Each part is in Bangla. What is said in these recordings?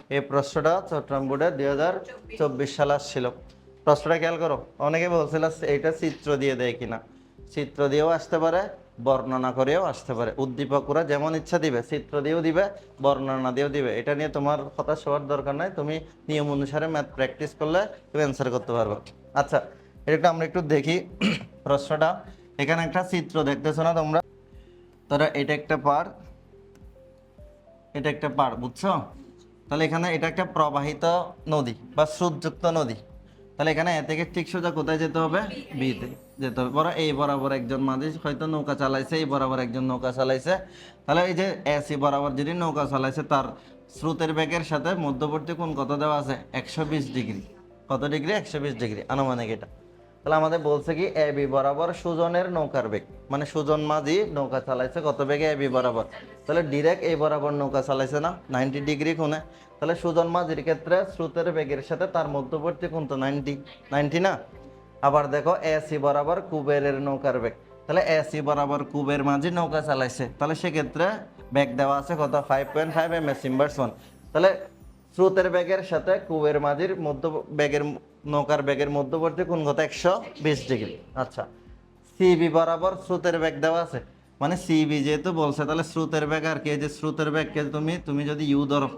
এই প্রশ্নটা চট্টগ্রাম বোর্ডে 2024 সালে আসছিল। প্রশ্নটা খেয়াল করো, অনেকে বলছিল এইটা চিত্র দিয়ে দেয় কিনা। চিত্র দিয়েও আসতে পারে, বর্ণনা করেও আসতে পারে। উদ্দীপকরা যেমন ইচ্ছা দিবে, চিত্র দিয়েও দিবে, বর্ণনা দিয়েও দিবে। এটা নিয়ে তোমার হতাশ হওয়ার দরকার নাই। তুমি নিয়ম অনুসারে ম্যাথ প্র্যাকটিস করলে তুমি অ্যান্সার করতে পারবে। আচ্ছা, এটা আমরা একটু দেখি প্রশ্নটা। এখানে একটা চিত্র দেখতেছো না তোমরা? তারা এটা একটা পার, এটা একটা পার, বুঝছো? তাহলে এখানে এটা একটা প্রবাহিত নদী বা স্রোতযুক্ত নদী। তাহলে এখানে এ থেকে ঠিক সোজা কোথায় যেতে হবে? বিতে যেতে হবে। বড় এই বরাবর একজন মাঝি হয়তো নৌকা চালাইছে, এই বরাবর একজন নৌকা চালাইছে। তাহলে এই যে এসি বরাবর যিনি নৌকা চালাইছে তার স্রোতের বেগের সাথে মধ্যবর্তী কোণ কত দেওয়া আছে? 120 ডিগ্রি। কত ডিগ্রি? 120 ডিগ্রি আনুমানিক এটা। তাহলে আমাদের বলছে কি এ বি বরাবর সুজনের নৌকার বেগ, মানে সুজন মাঝি নৌকা চালাইছে কত বেগে? এ বি বরাবর। তাহলে ডিরেক্ট এই বরাবর নৌকা চালাইছে না 90 ডিগ্রি কোণে। তাহলে সুজন মাঝির ক্ষেত্রে স্রোতের বেগের সাথে তার মধ্যবর্তী কোণ তো 90 না। আবার দেখো এসি বরাবর কুবেরের নৌকার বেগ। তাহলে এসি বরাবর কুবের মাঝি নৌকা চালাইছে, তাহলে সেক্ষেত্রে বেগ দেওয়া আছে কত? 5.5 ms ইনভার্স 1। তাহলে স্রোতের বেগের সাথে কুবের মাঝির মধ্য বেগের নৌকার বেগের মধ্যবর্তী কোণ কত? 120 ডিগ্রি। আচ্ছা, সিবি বরাবর স্রোতের বেগ দেওয়া আছে, মানে সিবি যেহেতু বলছে তাহলে স্রোতের বেগ আর কি, যে স্রোতের বেগকে তুমি যদি ইউ ধরো,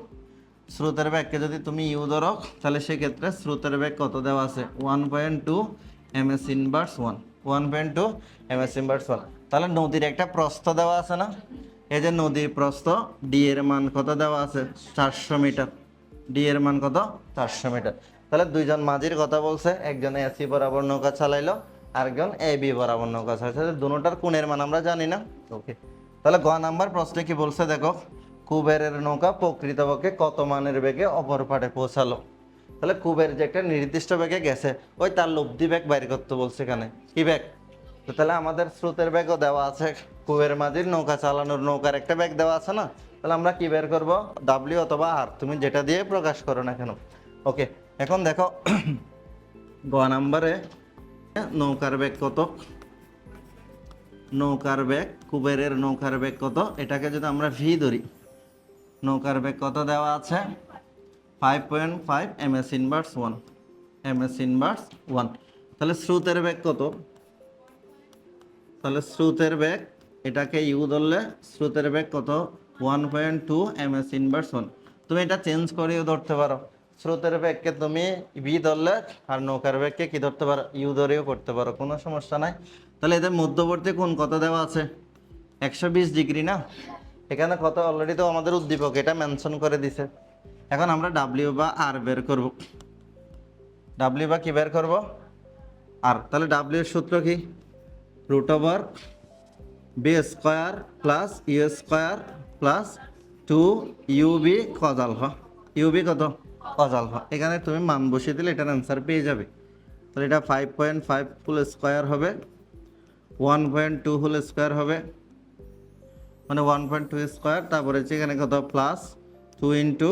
স্রোতের বেগকে যদি তুমি ইউ ধরো, তাহলে সেক্ষেত্রে স্রোতের বেগ কত দেওয়া আছে? 1.2 ms ইনভার্স 1। 1.2 ms inverse 1। তাহলে নদীর একটা প্রস্থ দেওয়া আছে না? এই যে নদীর প্রস্থ ডি এর মান কত দেওয়া আছে? 400 মিটার। ডি এর মান কত? 400 মিটার। তাহলে দুইজন মাঝির কথা বলছে, একজন এসি বরাবর নৌকা চালাইলো, আরেকজন এ বি বরাবর নৌকা চালাইছে। দুটোটার কোণের মান আমরা জানি না। ওকে, তাহলে গ নাম্বার প্রশ্নে কি বলছে দেখো, কুবেরের নৌকা প্রকৃতপক্ষে কত মানের বেগে অপর পাড়ে পৌঁছালো? তাহলে কুবের যে একটা নির্দিষ্ট বেগে গেছে, ওই তার লব্ধি বেগ বাইর করতে বলছে এখানে। কি বেগ? তো তাহলে আমাদের স্রোতের বেগও দেওয়া আছে, কুবের মাঝির নৌকা চালানোর নৌকার একটা বেগ দেওয়া আছে না? তাহলে আমরা কি বের করব? ডাব্লিউ অথবা আর, তুমি যেটা দিয়ে প্রকাশ করো না কেন। ওকে, এখন দেখো গ নাম্বারে নৌকার বেগ কত? নৌকার বেগ, কুবেরের নৌকার বেগ কত? এটাকে যদি আমরা ভি ধরি, নৌকার বেগ কত দেওয়া আছে? 5.5 ms ইনভার্স 1। ms inverse 1। তাহলে স্রোতের বেগ কত? তাহলে স্রোতের বেগ, এটাকে ইউ ধরলে স্রোতের বেগ কত? 1.2 ms ইনভার্স 1। তুমি এটা চেঞ্জ করেও ধরতে পারো। স্রোতের বেগকে তুমি ভি ধরলে আর নৌকার বেগকে কি ধরতে পারো? ইউ ধরেও করতে পারো, কোনো সমস্যা নাই। তাহলে এদের মধ্যবর্তী কোণ কত দেওয়া আছে? 120 ডিগ্রি না? এখানে কত অলরেডি তো আমাদের উদ্দীপক এটা মেনশন করে দিছে। এখন আমরা ডাব্লিউ বা আর বের করব। ডাব্লিউ বা কি বের করব? আর। তাহলে ডাব্লিউ এর সূত্র কি? Root over B square plus U square plus 2 UB cos alpha. UB কত? Cos alpha. এখানে তুমি মান বসিয়ে দিলে এটার অ্যান্সার পেয়ে যাবে। তাহলে এটা 5.5 হোল স্কোয়ার হবে, 1.2 হোল স্কোয়ার হবে, মানে 1.2 স্কোয়ার, তারপরে হচ্ছে এখানে কত? প্লাস 2 ইন্টু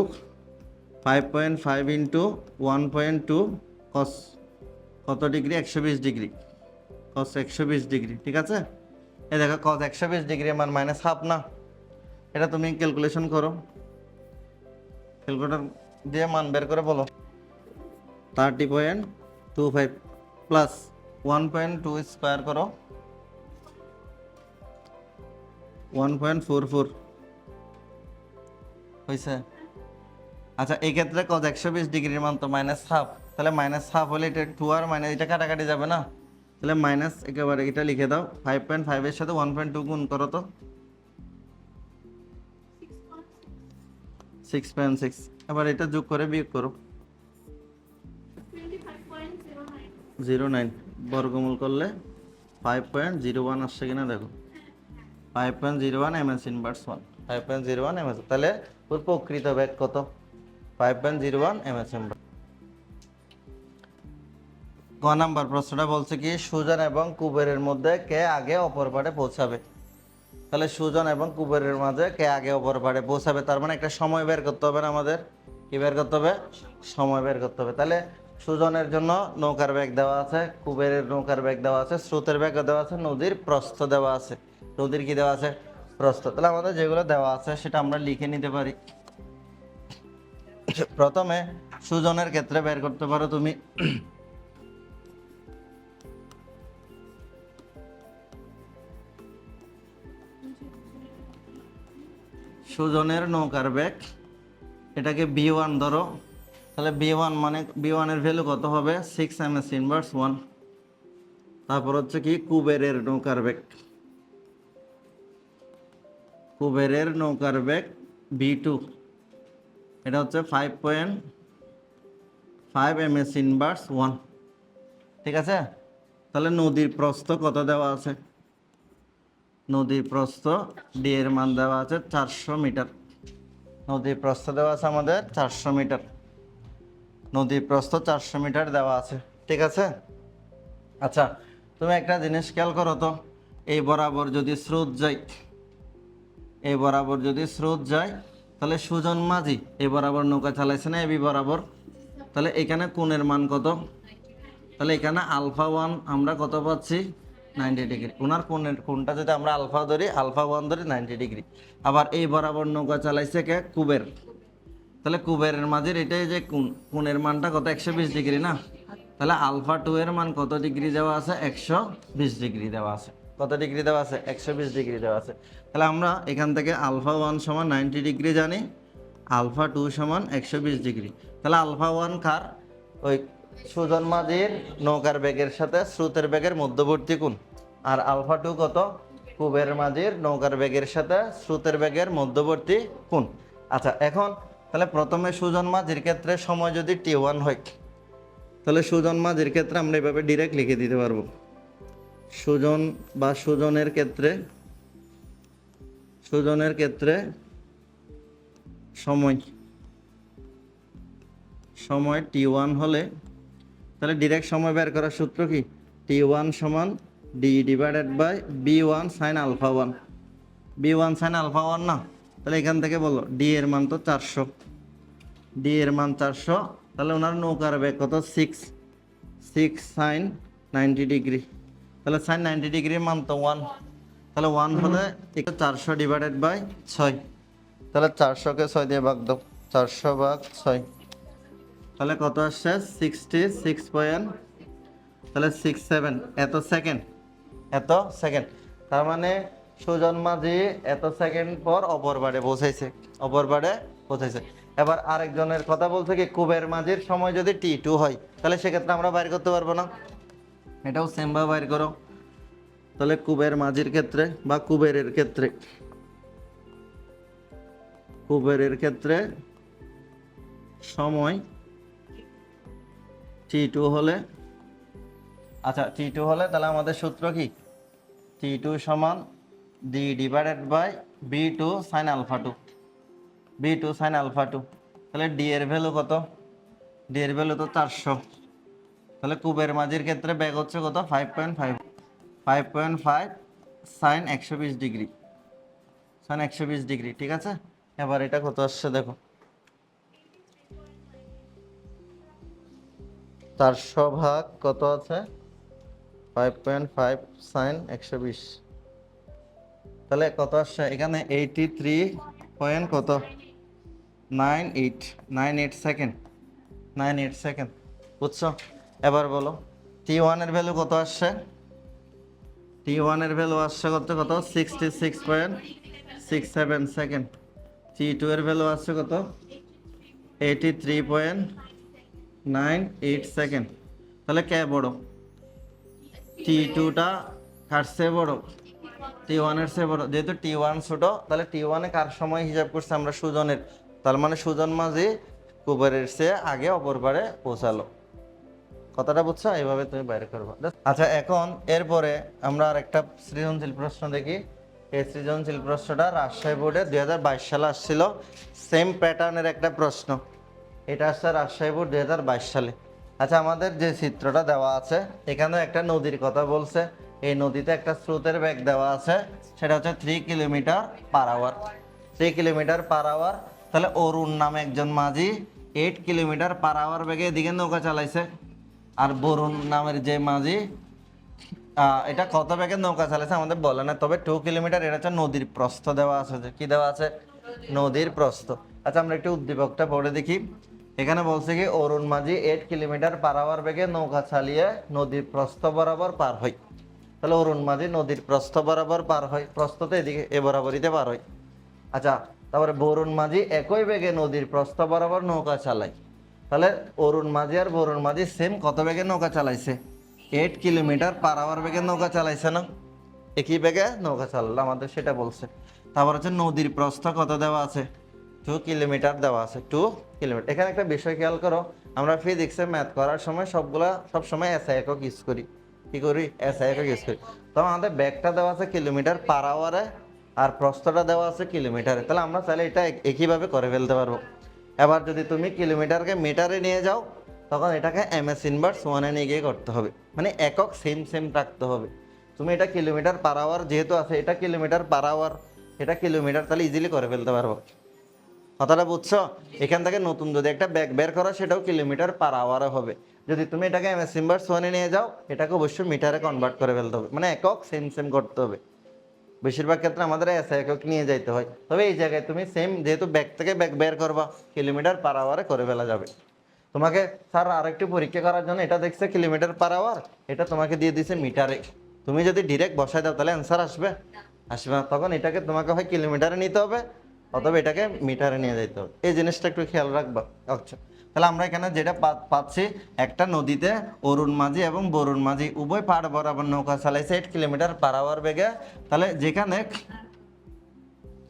5.5 ইন্টু 1.2 কস কত ডিগ্রি? 120 ডিগ্রি। কস 120 ডিগ্রি, ঠিক আছে? এই দেখো কস 120 ডিগ্রি মান মাইনাস হাফ না? এটা তুমি ক্যালকুলেশন করো, ক্যালকুলেটর দিয়ে মান বের করে বলো। 30.25 প্লাস 1.2 স্কোয়ার করো, 1.44 হয়েছে। আচ্ছা, এই ক্ষেত্রে কজ 120 ডিগ্রির মান তো মাইনাস হাফ। তাহলে মাইনাস হাফ হলে এটা 2 আর মাইনাস এটা কাটাকাটি যাবে না? তাহলে মাইনাস একেবারে এটা লিখে দাও। 5.5 এর সাথে 1.2 গুণ করো তো 6.6। এবার এটা যোগ করে বিয়োগ করো। 09 বর্গমূল করলে 5.01 আসছে কিনা দেখো। 5.01 ms ইনভার্স 1। 5.01 ms। তাহলে ওর প্রকৃত বেগ কত? 5.01 ms ইনভার্স। ক নাম্বার প্রশ্নটা বলছে কি, সুজন এবং কুবেরের মধ্যে কে আগে অপর পাড়ে পৌঁছাবে? তাহলে সুজন এবং কুবেরের মাঝে কে আগে অপর পাড়ে পৌঁছাবে, তার মানে একটা সময় বের করতে হবে না আমাদের? কি বের করতে হবে? সময় বের করতে হবে। তাহলে সুজনের জন্য নৌকার বেগ দেওয়া আছে, কুবেরের নৌকার বেগ দেওয়া আছে, স্রোতের বেগ দেওয়া আছে, নদীর প্রস্থ দেওয়া আছে। নদীর কি দেওয়া আছে? প্রস্থ। তাহলে আমাদের যেগুলো দেওয়া আছে সেটা আমরা লিখে নিতে পারি। প্রথমে সুজনের ক্ষেত্রে বের করতে পারো তুমি। সুজনের নৌকার বেগ, এটাকে B1 ধরো, তাহলে B1 মানে B1 এর ভ্যালু কত হবে 6 ms−1। তারপর হচ্ছে কি কুবেরের নৌকার বেগ, কুবেরের নৌকার বেগ B2, এটা হচ্ছে 5.5 ms−1। ঠিক আছে, তাহলে নদীর প্রস্থ কত দেওয়া আছে? নদীর প্রস্থ ডি এর মান দেওয়া আছে 400 মিটার। নদীর প্রস্থ দেওয়া আছে আমাদের 400 মিটার। নদীর প্রস্থ 400 মিটার দেওয়া আছে। ঠিক আছে, আচ্ছা তুমি একটা জিনিস খেয়াল করো তো, এই বরাবর যদি স্রোত যায়, এই বরাবর যদি স্রোত যায়, তাহলে সুজন মাঝি এই বরাবর নৌকা চালাইছে না এবি বরাবর, তাহলে এখানে কোণের মান কত? তাহলে এখানে α1 আমরা কত পাচ্ছি 90 ডিগ্রি। ওনার কোণটা যদি আমরা আলফা ধরি, α1 ধরি 90 ডিগ্রি। আবার এই বরাবর নৌকা চালাইছে কে? কুবের। তাহলে কুবেরের মাঝের এটাই যে কোণের মানটা কত 120 ডিগ্রি না, তাহলে α2 এর মান কত ডিগ্রি দেওয়া আছে? 120 ডিগ্রি দেওয়া আছে। কত ডিগ্রি দেওয়া আছে? 120 ডিগ্রি দেওয়া আছে। তাহলে আমরা এখান থেকে α1 সমান 90 ডিগ্রি জানি, α2 সমান 120 ডিগ্রি। তাহলে α1 কার? ওই সুজন মাঝির নৌকার বেগের সাথে স্রোতের বেগের মধ্যবর্তী কোণ। আর α2 কত? কুবের মাঝির নৌকার বেগের সাথে স্রোতের বেগের মধ্যবর্তী কোণ। আচ্ছা এখন তাহলে প্রথমে সুজন মাঝির ক্ষেত্রে সময় যদি T1 হয়, তাহলে সুজন মাঝির ক্ষেত্রে আমরা এভাবে ডিরেক্ট লিখে দিতে পারবো। সুজন বা সুজনের ক্ষেত্রে, সুজনের ক্ষেত্রে সময় সময় T1 হলে, তাহলে ডিরেক্ট সময় বের করার সূত্র কি? T1 সমান D/B1 sin α1। B1 sin α1 না, তাহলে এখান থেকে বলো ডি এর মান তো 400, ডি এর মান 400, তাহলে ওনার নৌকার বেগ কত? 6 sin 90 ডিগ্রি। তাহলে sin 90 ডিগ্রির মান তো 1, তাহলে 1 হলে 400/6, তাহলে 400-কে 6 দিয়ে ভাগ দাও, 400/6, তাহলে কত আসছে 66 পয়েন্ট, তাহলে 67 এত সেকেন্ড, এত সেকেন্ড। তার মানে সুজন মাঝি এত সেকেন্ড পর অপর বাড়ে পৌঁছাইছে, অপর বাড়ে পৌঁছাইছে। এবার আরেকজনের কথা বলছে কি কুবের মাঝির সময় যদি T2 হয়, তাহলে সেক্ষেত্রে আমরা বাইর করতে পারবো না, এটাও সেম ভাবে বাইর করো। তাহলে কুবের মাঝির ক্ষেত্রে বা কুবেরের ক্ষেত্রে, কুবেরের ক্ষেত্রে সময় T2 হলে, আচ্ছা T2 হলে তাহলে আমাদের সূত্র কি? T2 সমান D/B2 sin α2, B2 sin α2। তাহলে ডি এর ভ্যালু কত? ডি এর ভ্যালু তো 400। তাহলে কুবের মাঝির ক্ষেত্রে বেগ হচ্ছে কত? 5.5 sin 120 ডিগ্রি, sin 120 ডিগ্রি। ঠিক আছে, এবার এটা কত আসছে দেখো, 400 ভাগ কত আছে? 5.5 sin 120, তাহলে কত আসছে এখানে? 83 পয়েন্ট কত? 98 সেকেন্ড, 98 সেকেন্ড। বুঝছো? এবার বলো T1 এর ভ্যালু কত আসছে? T1 এর ভ্যালু আসছে কত? 66.67 সেকেন্ড। T2 এর ভ্যালু আসছে কত? 83.98 সেকেন্ড। তাহলে কে বড়? T2টা কার চেয়ে বড়? T1 এর চেয়ে বড়। যেহেতু T1 ছোট, তাহলে T1 এ কার সময় হিসাব করছে আমরা? সুজনের। তার মানে সুজন মাঝি কুবেরের চেয়ে আগে অপর পারে পৌঁছালো। কথাটা বুঝছো? এইভাবে তুমি বাইরে করবা। আচ্ছা এখন এরপরে আমরা আর একটা সৃজনশীল প্রশ্ন দেখি। এই সৃজনশীল প্রশ্নটা রাজশাহী বোর্ডে 2022 সালে আসছিল, সেম প্যাটার্নের একটা প্রশ্ন। এটা আসছে রাজশাহী বোর্ড 2022 সালে। আচ্ছা আমাদের যে চিত্রটা দেওয়া আছে, এখানে একটা নদীর কথা বলছে। এই নদীতে একটা স্রোতের বেগ দেওয়া আছে, সেটা হচ্ছে 3 কিলোমিটার/আওয়ার। 3 কিলোমিটার/আওয়ার। তাহলে অরুণ নামে একজন মাঝি 8 কিলোমিটার/আওয়ার বেগে এদিকে নৌকা চালাইছে। আর বরুণ নামের যে মাঝি এটা কত বেগে নৌকা চালাইছে আমাদের বলে না, তবে 2 কিলোমিটার। এটা হচ্ছে নদীর প্রস্থ দেওয়া আছে। যে কি দেওয়া আছে? নদীর প্রস্থ। আচ্ছা আমরা একটু উদ্দীপকটা পড়ে দেখি। এখানে বলছে কি অরুণ মাঝি 8 কিলোমিটার/আওয়ার বেগে নৌকা চালিয়ে নদীর প্রস্থ বরাবর পার হয়। তাহলে অরুণ মাঝি নদীর প্রস্থ বরাবর পার হয়, প্রস্থ তো এদিকে এ বরাবরিতে পার হয়। আচ্ছা, তারপরে বরুণ মাঝি একই বেগে নদীর প্রস্থ বরাবর নৌকা চালায়। তাহলে অরুণ মাঝি আর বরুণ মাঝি সেম কত বেগে নৌকা চালাইছে? 8 কিলোমিটার/আওয়ার বেগে নৌকা চালাইছে না? একই বেগে নৌকা চালালো, আমাদের সেটা বলছে। তারপর হচ্ছে নদীর প্রস্থ কত দেওয়া আছে? 2 কিলোমিটার দেওয়া আছে, 2 কিলোমিটার। এখানে একটা বিষয় খেয়াল করো, আমরা ফিজিক্সে ম্যাথ করার সময় সব সময় এসআই একক ইউজ করি। কি করি? এসআই একক ইউজ করি। তো আমাদের ব্যাগটা দেওয়া আছে কিলোমিটার/আওয়ারে আর প্রস্থটা দেওয়া আছে কিলোমিটারে। তাহলে আমরা চাইলে এটা একইভাবে করে ফেলতে পারবো। এবার যদি তুমি কিলোমিটারকে মিটারে নিয়ে যাও, তখন এটাকে এমএস ইনভার্স ওয়ানে নিয়ে গিয়ে করতে হবে, মানে একক সেম সেম রাখতে হবে। তুমি এটা কিলোমিটার/আওয়ার যেহেতু আছে, এটা কিলোমিটার/আওয়ার, এটা কিলোমিটার, তাহলে ইজিলি করে ফেলতে পারবো। কথাটা বুঝছো? এখান থেকে নতুন যদি একটা ব্যাগ বের করো, সেটাও কিলোমিটার/আওয়ারে হবে। যদি তুমি এটাকে এমএস ইনভার্স ওয়ানে নিয়ে যাও, এটাকে অবশ্যই মিটারে কনভার্ট করে ফেলতে হবে, মানে একক সেম সেম করতে হবে। বেশিরভাগ ক্ষেত্রে আমাদের এসআই একক নিয়ে যাইতে হয়। তবে এই জায়গায় তুমি সেম, যেহেতু ব্যাগ থেকে ব্যাগ বের করবা, কিলোমিটার/আওয়ারে করে ফেলা যাবে। তোমাকে স্যার আরেকটু পরীক্ষা করার জন্য এটা দেখছে কিলোমিটার/আওয়ার, এটা তোমাকে দিয়ে দিছে মিটারে। তুমি যদি ডিরেক্ট বসায় দাও তাহলে অ্যান্সার আসবে? আসবে না। তখন এটাকে তোমাকে হয় কিলোমিটারে নিতে হবে, অথবা এটাকে মিটারে নিয়ে যেতে হবে। এই জিনিসটা একটু খেয়াল রাখবা। আচ্ছা, তাহলে আমরা এখানে যেটা পাচ্ছি, একটা নদীতে অরুণ মাঝি এবং বরুণ মাঝি উভয় পাড় বরাবর নৌকা চালাইছে 8 কিলোমিটার/আওয়ার বেগে। তাহলে যেখানে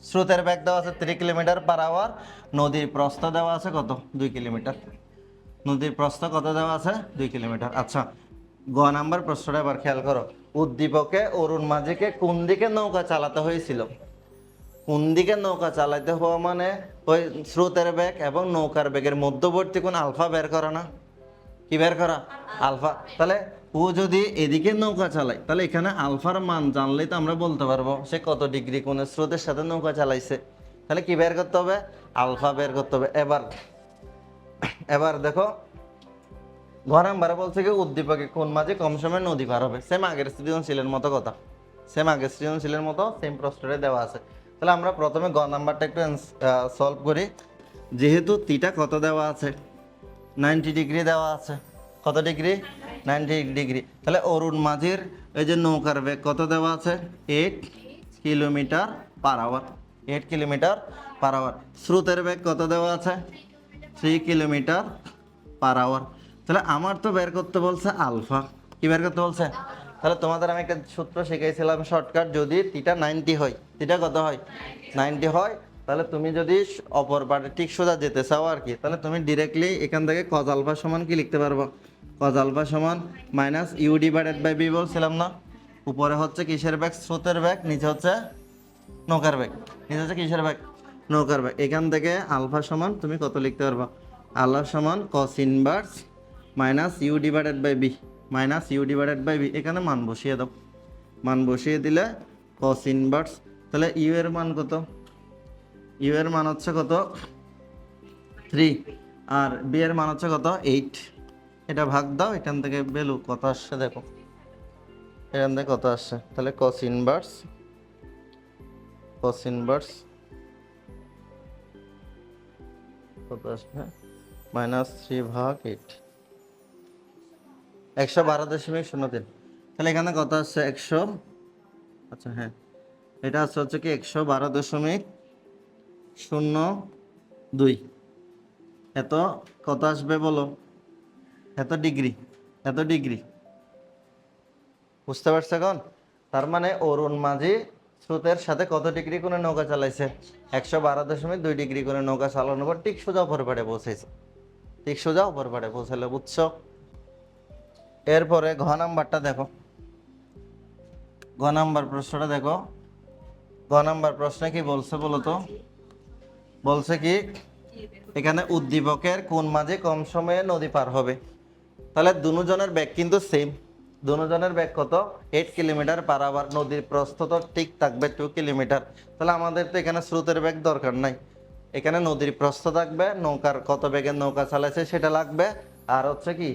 স্রোতের বেগ দেওয়া আছে 3 কিলোমিটার/আওয়ার, নদীর প্রস্থ দেওয়া আছে কত? 2 কিলোমিটার। নদীর প্রস্থ কত দেওয়া আছে? 2 কিলোমিটার। আচ্ছা, গ নাম্বার প্রশ্নটা এবার খেয়াল করো। উদ্দীপকে অরুণ মাঝিকে কোন দিকে নৌকা চালাতে হয়েছিল? কোন দিকে নৌকা চালাতে হওয়া মানে ওই স্রোতের বেগ এবং নৌকার বেগের মধ্যবর্তী কোন আলফা বের করা না? কি বের করা? আলফা। তাহলে ও যদি এদিকে নৌকা চালায়, তাহলে এখানে আলফার মান জানলেই তো আমরা বলতে পারবো সে কত ডিগ্রি কোণের স্রোতের সাথে নৌকা চালাইছে। তাহলে কি বের করতে হবে? আলফা বের করতে হবে। এবার এবার দেখো, ঘর নাম্বারে বলছে কি উদ্দীপকে কোন মাঝে কম সময় নদী পার হবে। সেম আগের সৃজনশীলের মতো কথা, সেম আগের সৃজনশীলের মতো সেম প্রশ্নটা দেওয়া আছে। তাহলে আমরা প্রথমে গ নাম্বারটা একটু সলভ করি। যেহেতু থিটা কত দেওয়া আছে? 90 ডিগ্রি দেওয়া আছে। কত ডিগ্রি? 90 ডিগ্রি। তাহলে অরুণ মাঝির এই যে নৌকার বেগ কত দেওয়া আছে? 8 কিলোমিটার/আওয়ার। 8 কিলোমিটার/আওয়ার। স্রোতের বেগ কত দেওয়া আছে? 3 কিলোমিটার/আওয়ার। তাহলে আমার তো বের করতে বলছে আলফা। কি বের করতে বলছে? তাহলে তোমাদের আমি একটা সূত্র শিখাইছিলাম শর্টকাট, যদি থিটা 90 হয়, থিটা কত হয়? 90 হয়, তাহলে তুমি যদি অপর পারে ঠিক সোজা যেতে চাও আর কি, তাহলে তুমি ডিরেক্টলি এখান থেকে কজ আলফা সমান কি লিখতে পারবো? কজ আলফা সমান minus u divided by b বলছিলাম না? উপরে হচ্ছে কিসের ব্যাগ? স্রোতের ব্যাগ। নিচে হচ্ছে নৌকার ব্যাগ। নিচে হচ্ছে কিসের ব্যাগ? নৌকার ব্যাগ। এখান থেকে আলফা সমান তুমি কত লিখতে পারবা? আলফা সমান cos inverse minus u divided by b, minus u divided by b. এখানে মান বসিয়ে দাও। মান বসিয়ে দিলে কস ইনভার্স, তাহলে ইউ এর মান কত? ইউ এর মান হচ্ছে কত? 3, আর বি এর মান হচ্ছে কত? 8। এটা ভাগ দাও, এখান থেকে ভ্যালু কত আসছে দেখো, এখান থেকে কত আসছে। তাহলে কস ইনভার্স কত আসবে? -3/8, 112.03। তাহলে এখানে কত আসছে? 100, আচ্ছা হ্যাঁ, এটা আসছে হচ্ছে কি 112.02। এত কত আসবে বলো? এত ডিগ্রি, এত ডিগ্রি। বুঝতে পারছো এখন? তার মানে অরুণ মাঝি স্রোতের সাথে কত ডিগ্রি কোণে নৌকা চালাইছে? 112.2 ডিগ্রি কোণে নৌকা চালানোর পর ঠিক সোজা উপর পাড়ে পৌঁছেছে। ঠিক সোজা উপর পাড়ে পৌঁছালে, বুঝছো? এরপরে ঘ নাম্বারটা দেখো। ঘ নাম্বার প্রশ্নটা দেখো। ঘ নাম্বার প্রশ্নে কি বলছে বলো তো? বলছে কি এখানে উদ্দীপকের কোন মাঝে কম সময়ে নদী পার হবে। তাহলে দুজনের ব্যাগ কিন্তু সেম। দুজনের ব্যাগ কত? 8 কিলোমিটার/আওয়ার। নদীর প্রস্থ তো ঠিক থাকবে 2 কিলোমিটার। তাহলে আমাদের তো এখানে স্রোতের ব্যাগ দরকার নাই, এখানে নদীর প্রস্থ থাকবে, নৌকার কত বেগের নৌকা চালাইছে সেটা লাগবে। আর হচ্ছে কি,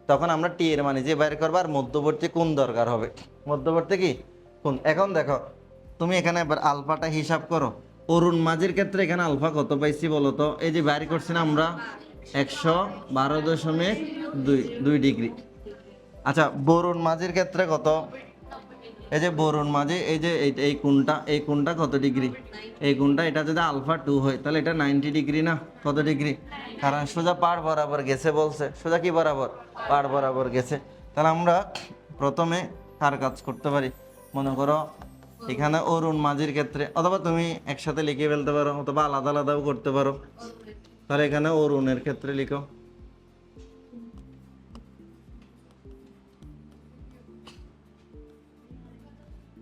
তখন আমরা টি এর মানে যে বাইর করবো, আর মধ্যবর্তী কোণ দরকার হবে। মধ্যবর্তী কি কোণ? এখন দেখো, তুমি এখানে এবার আলফাটা হিসাব করো। অরুণ মাঝির ক্ষেত্রে এখানে আলফা কত পাইছি বলতো? এই যে বাইর করছি না আমরা 112.2 ডিগ্রি। আচ্ছা, বরুণ মাঝির ক্ষেত্রে কত? এই যে বরুণ মাঝি, এই যে এই কোণটা কত ডিগ্রি? এই কোণটা, এটা যদি আলফা 2 হয় তাহলে এটা 90 ডিগ্রি না? কত ডিগ্রি? কারণ সোজা পাড় বরাবর গেছে বলছে। সোজা কি বরাবর? পাড় বরাবর গেছে। তাহলে আমরা প্রথমে কার কাজ করতে পারি? মনে করো এখানে অরুণ মাঝির ক্ষেত্রে, অথবা তুমি একসাথে লিখে ফেলতে পারো, অথবা আলাদা আলাদাও করতে পারো। তাহলে এখানে অরুণের ক্ষেত্রে লিখো।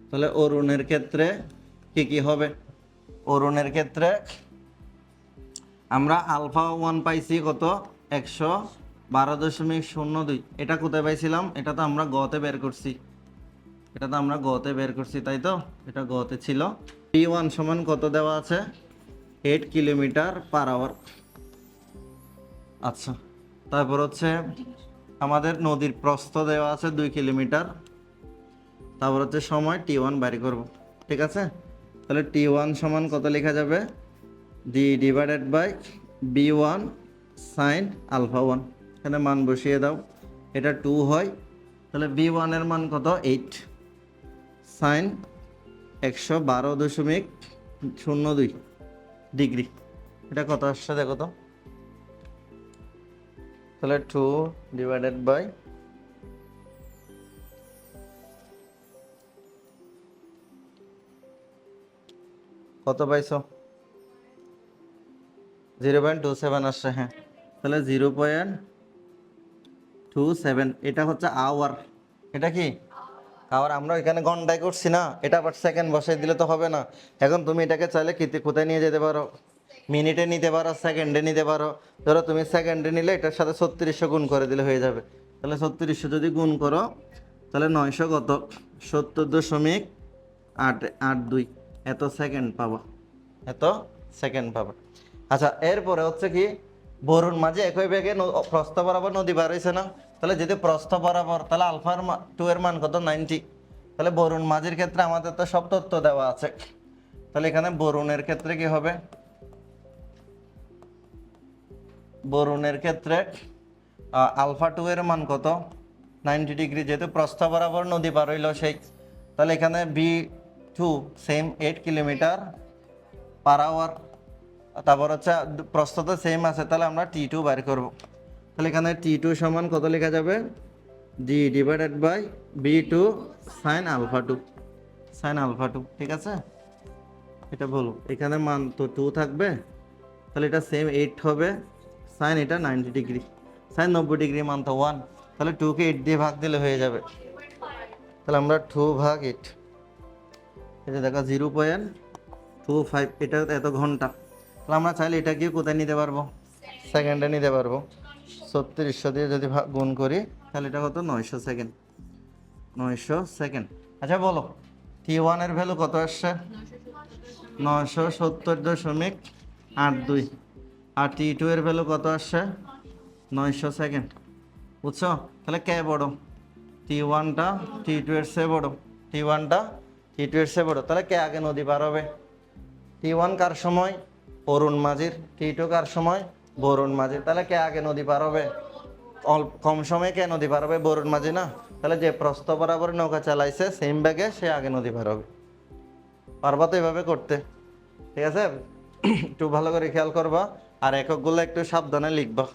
তাহলে অরুণের ক্ষেত্রে কি কি হবে? অরুণের ক্ষেত্রে আমরা আলফা 1 পাইছি কত? 112.02। এটা কোথায় পাইছিলাম? এটা তো আমরা গতে বের করছি। তাই তো? এটা গতে ছিল। P1 সমান কত দেওয়া আছে? 8 কিলোমিটার পার আওয়ার। আচ্ছা, তারপর হচ্ছে আমাদের নদীর প্রস্থ দেওয়া আছে 2 কিলোমিটার। তারপর হচ্ছে সময় T1 বের করব। ঠিক আছে? তাহলে T1 সমান কত লেখা যাবে? Divided by B1 sine alpha 1। এখানে মান বসিয়ে দাও। এটা 2 হয়, তাহলে B1 এর মান কত? 8 সাইন 112.02 ডিগ্রি। এটা কত আসছে দেখো তো? তাহলে 2 ডিভাইডেড বাই কত পাইছো? 0.27 আসছে। হ্যাঁ, তাহলে 0.27, এটা হচ্ছে আওয়ার। এটা কি আওয়ার? আমরা এখানে ঘন্টায় করছি না, এটা আবার সেকেন্ড বসাই দিলে তো হবে না। এখন তুমি এটাকে চাইলে কোথায় নিয়ে যেতে পারো? মিনিটে নিতে পারো, সেকেন্ডে নিতে পারো। ধরো তুমি সেকেন্ডে নিলে এটার সাথে 3600 গুণ করে দিলে হয়ে যাবে। তাহলে 3600 যদি গুণ করো, তাহলে 900 কত? 70.882 এত সেকেন্ড পাবা। আচ্ছা, এরপরে হচ্ছে কি, বরুণ মাঝে একই বেগে প্রস্থ বরাবর নদী বার হয়েছে না? তাহলে যদি প্রস্থ বরাবর, তাহলে আলফার 2 এর মান কত? 90। তাহলে বরুণ মাঝির ক্ষেত্রে আমাদের তো সব তথ্য দেওয়া আছে। তাহলে এখানে বরুণের ক্ষেত্রে কি হবে? বরুণের ক্ষেত্রে আলফা 2 এর মান কত? 90 ডিগ্রি, যেহেতু প্রস্থ বরাবর নদী পার হইল সেই। তাহলে এখানে B2 same 8 kilometre per hour. তারপর হচ্ছে প্রস্থ তো সেম আছে, তাহলে আমরা T2 বের করব। তাহলে এখানে T2 সমান কত লেখা যাবে? Divided by B2 sine alpha 2। ঠিক আছে? এটা বলো, এখানে মান তো 2 থাকবে, তাহলে এটা সেম 8 হবে। সাইন এটা 90 ডিগ্রি, সাইন 90 ডিগ্রি মান তো 1। তাহলে 2 কে 8 দিয়ে ভাগ দিলে হয়ে যাবে। তাহলে আমরা 2 ভাগ 8, এটা দেখো 0.25, এটা এত ঘন্টা। তাহলে আমরা চাইলে এটাকে কোথায় নিতে পারবো? সেকেন্ডে নিতে পারবো। 3600 দিয়ে যদি গুণ করি, তাহলে এটা কত? 900 সেকেন্ড। আচ্ছা বলো, T1 এর ভ্যালু কত আসছে? 970.82। আর T2 এর ভ্যালু কত আসছে? 900 সেকেন্ড। বুঝছো? তাহলে কে বড়? T1টা T2 এর চেয়ে বড়। তাহলে কে আগে নদী পার হবে? T1 কার সময়? অরুণ মাঝির। T2 কার সময়? বরুণ মাঝির। তাহলে কে আগে নদী পার হবে? কম সময়ে কে নদী পার হবে? বরুণ মাঝি না? তাহলে যে প্রস্থ বরাবর নৌকা চালাইছে সেম ব্যাগে সে আগে নদী পার হবে। পারবা তো এভাবে করতে? ঠিক আছে? একটু ভালো করে খেয়াল করবা, আর এককগুলো একটু সাবধানে লিখবা।